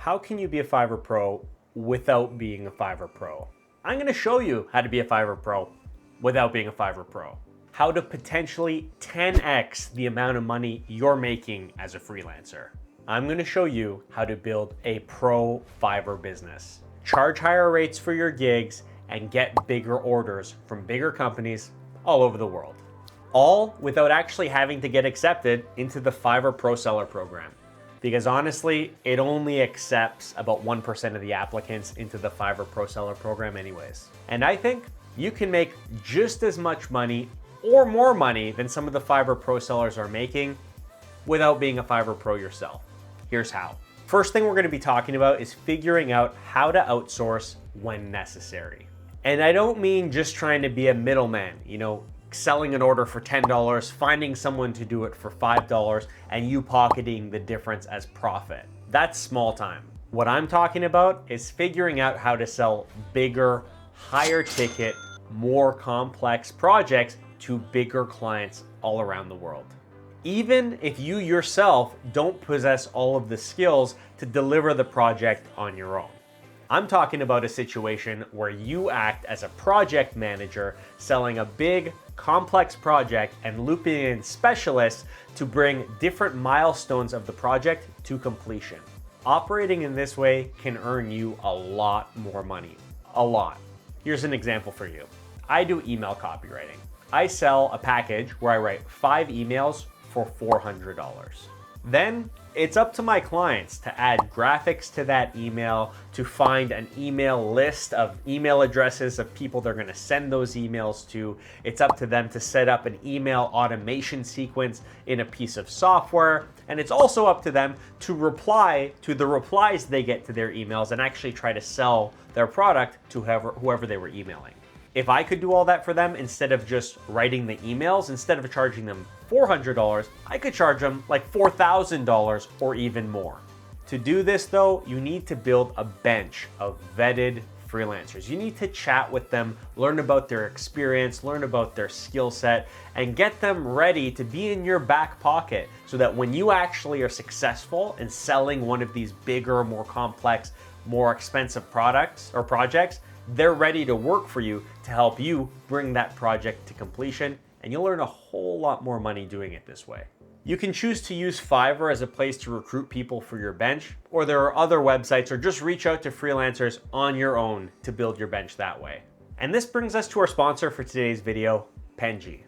how can you be a Fiverr Pro without being a Fiverr Pro? I'm going to show you how to be a Fiverr Pro without being a Fiverr Pro. How to potentially 10x the amount of money you're making as a freelancer. I'm going to show you how to build a pro Fiverr business. Charge higher rates for your gigs and get bigger orders from bigger companies all over the world. All without actually having to get accepted into the Fiverr Pro Seller program. Because honestly, it only accepts about 1% of the applicants into the Fiverr Pro Seller program anyways. And I think you can make just as much money or more money than some of the Fiverr Pro Sellers are making without being a Fiverr Pro yourself. Here's how. First thing we're going to be talking about is figuring out how to outsource when necessary. And I don't mean just trying to be a middleman, selling an order for $10, finding someone to do it for $5, and you pocketing the difference as profit. That's small time. What I'm talking about is figuring out how to sell bigger, higher ticket, more complex projects to bigger clients all around the world. Even if you yourself don't possess all of the skills to deliver the project on your own. I'm talking about a situation where you act as a project manager selling a big, complex project and looping in specialists to bring different milestones of the project to completion. Operating in this way can earn you a lot more money. A lot. Here's an example for you. I do email copywriting. I sell a package where I write 5 emails for $400. Then it's up to my clients to add graphics to that email, to find an email list of email addresses of people they're going to send those emails to. It's up to them to set up an email automation sequence in a piece of software. And it's also up to them to reply to the replies they get to their emails and actually try to sell their product to whoever they were emailing. If I could do all that for them instead of just writing the emails, instead of charging them $400, I could charge them like $4,000 or even more. To do this though, you need to build a bench of vetted freelancers. You need to chat with them, learn about their experience, learn about their skill set, and get them ready to be in your back pocket so that when you actually are successful in selling one of these bigger, more complex, more expensive products or projects, they're ready to work for you to help you bring that project to completion, and you'll earn a whole lot more money doing it this way. You can choose to use Fiverr as a place to recruit people for your bench, or there are other websites, or just reach out to freelancers on your own to build your bench that way. And this brings us to our sponsor for today's video, Penji.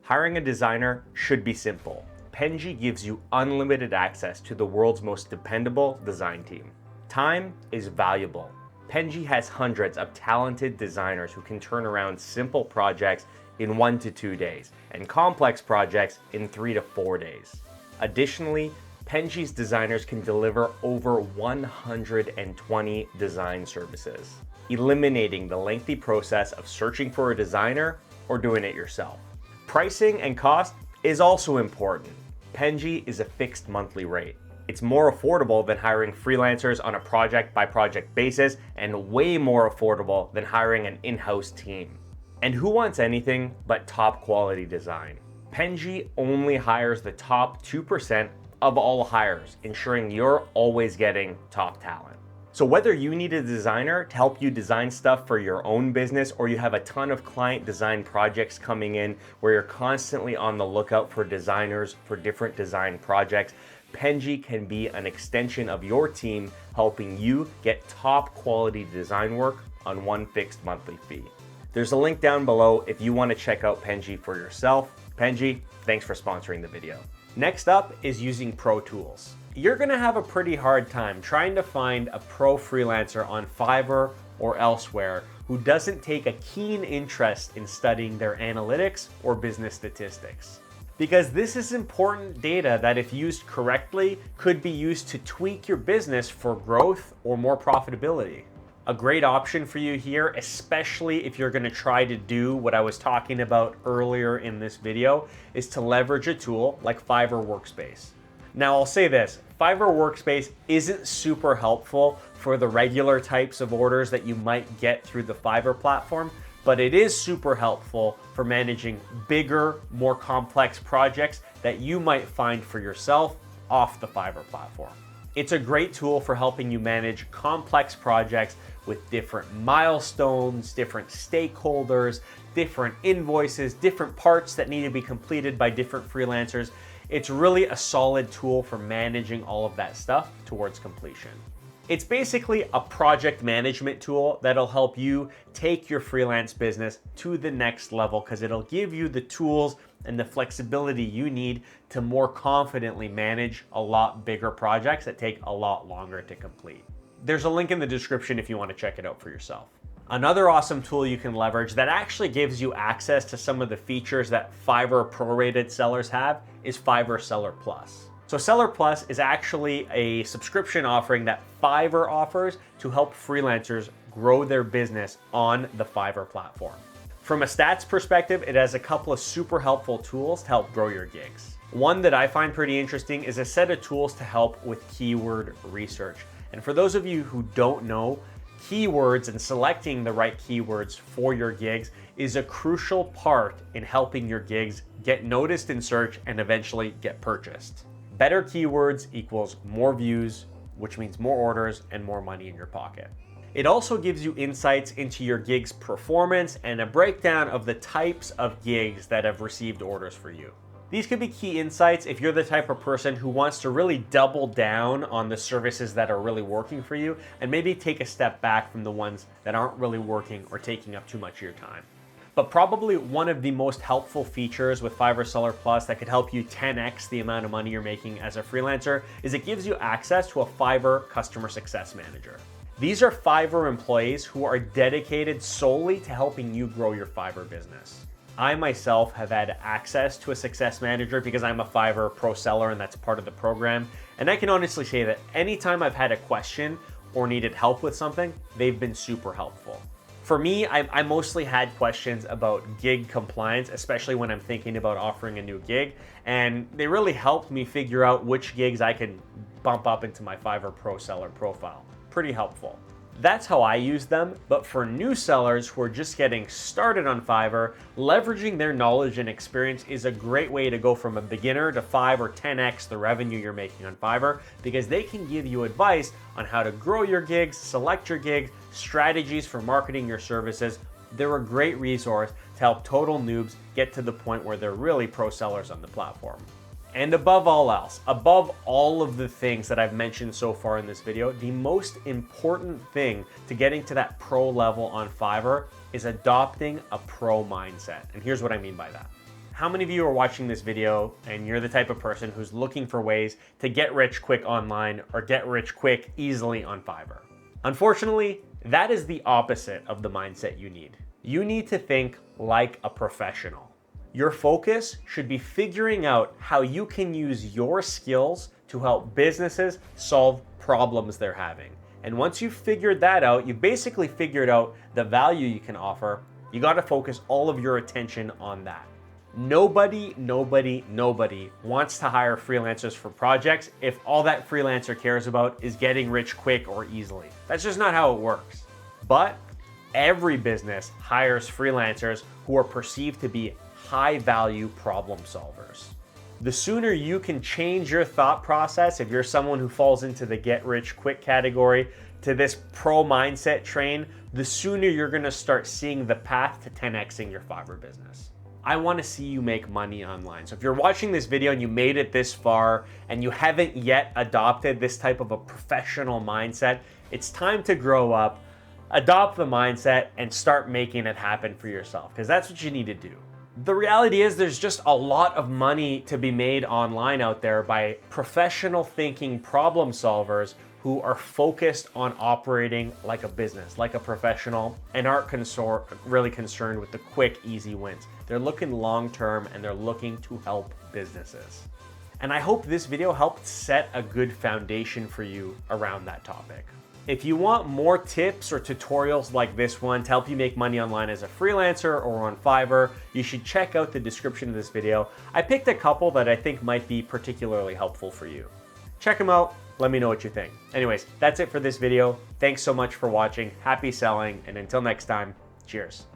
Hiring a designer should be simple. Penji gives you unlimited access to the world's most dependable design team. Time is valuable. Penji has hundreds of talented designers who can turn around simple projects in 1 to 2 days and complex projects in 3 to 4 days. Additionally, Penji's designers can deliver over 120 design services, eliminating the lengthy process of searching for a designer or doing it yourself. Pricing and cost is also important. Penji is a fixed monthly rate. It's more affordable than hiring freelancers on a project-by-project basis and way more affordable than hiring an in-house team. And who wants anything but top quality design? Penji only hires the top 2% of all hires, ensuring you're always getting top talent. So whether you need a designer to help you design stuff for your own business, or you have a ton of client design projects coming in where you're constantly on the lookout for designers for different design projects, Penji can be an extension of your team, helping you get top quality design work on one fixed monthly fee. There's a link down below if you want to check out Penji for yourself. Penji, thanks for sponsoring the video. Next up is using pro tools. You're going to have a pretty hard time trying to find a pro freelancer on Fiverr or elsewhere who doesn't take a keen interest in studying their analytics or business statistics. Because this is important data that, if used correctly, could be used to tweak your business for growth or more profitability. A great option for you here, especially if you're going to try to do what I was talking about earlier in this video, is to leverage a tool like Fiverr Workspace. Now I'll say this, Fiverr Workspace isn't super helpful for the regular types of orders that you might get through the Fiverr platform, but it is super helpful for managing bigger, more complex projects that you might find for yourself off the Fiverr platform. It's a great tool for helping you manage complex projects with different milestones, different stakeholders, different invoices, different parts that need to be completed by different freelancers. It's really a solid tool for managing all of that stuff towards completion. It's basically a project management tool that'll help you take your freelance business to the next level because it'll give you the tools and the flexibility you need to more confidently manage a lot bigger projects that take a lot longer to complete. There's a link in the description if you want to check it out for yourself. Another awesome tool you can leverage that actually gives you access to some of the features that Fiverr prorated sellers have is Fiverr Seller Plus. So Seller Plus is actually a subscription offering that Fiverr offers to help freelancers grow their business on the Fiverr platform. From a stats perspective, it has a couple of super helpful tools to help grow your gigs. One that I find pretty interesting is a set of tools to help with keyword research. And for those of you who don't know, keywords and selecting the right keywords for your gigs is a crucial part in helping your gigs get noticed in search and eventually get purchased. Better keywords equals more views, which means more orders and more money in your pocket. It also gives you insights into your gig's performance and a breakdown of the types of gigs that have received orders for you. These could be key insights if you're the type of person who wants to really double down on the services that are really working for you and maybe take a step back from the ones that aren't really working or taking up too much of your time. But probably one of the most helpful features with Fiverr Seller Plus that could help you 10x the amount of money you're making as a freelancer is it gives you access to a Fiverr Customer Success Manager. These are Fiverr employees who are dedicated solely to helping you grow your Fiverr business. I myself have had access to a success manager because I'm a Fiverr pro seller and that's part of the program. And I can honestly say that anytime I've had a question or needed help with something, they've been super helpful. For me, I mostly had questions about gig compliance, especially when I'm thinking about offering a new gig. And they really helped me figure out which gigs I can bump up into my Fiverr pro seller profile. Pretty helpful. That's how I use them, but for new sellers who are just getting started on Fiverr, leveraging their knowledge and experience is a great way to go from a beginner to 5 or 10x the revenue you're making on Fiverr because they can give you advice on how to grow your gigs, select your gigs, strategies for marketing your services. They're a great resource to help total noobs get to the point where they're really pro sellers on the platform. And above all else, above all of the things that I've mentioned so far in this video, the most important thing to getting to that pro level on Fiverr is adopting a pro mindset. And here's what I mean by that. How many of you are watching this video and you're the type of person who's looking for ways to get rich quick online or get rich quick easily on Fiverr? Unfortunately, that is the opposite of the mindset you need. You need to think like a professional. Your focus should be figuring out how you can use your skills to help businesses solve problems they're having. And once you've figured that out, you've basically figured out the value you can offer. You got to focus all of your attention on that. Nobody wants to hire freelancers for projects if all that freelancer cares about is getting rich quick or easily. That's just not how it works. But every business hires freelancers who are perceived to be high-value problem solvers. The sooner you can change your thought process, if you're someone who falls into the get-rich-quick category, to this pro mindset train, the sooner you're gonna start seeing the path to 10xing your Fiverr business. I wanna see you make money online. So if you're watching this video and you made it this far and you haven't yet adopted this type of a professional mindset, it's time to grow up, adopt the mindset, and start making it happen for yourself, because that's what you need to do. The reality is there's just a lot of money to be made online out there by professional thinking problem solvers who are focused on operating like a business, like a professional, and aren't really concerned with the quick, easy wins. They're looking long-term and they're looking to help businesses. And I hope this video helped set a good foundation for you around that topic. If you want more tips or tutorials like this one to help you make money online as a freelancer or on Fiverr, you should check out the description of this video. I picked a couple that I think might be particularly helpful for you. Check them out, let me know what you think. Anyways, that's it for this video. Thanks so much for watching, happy selling, and until next time, cheers.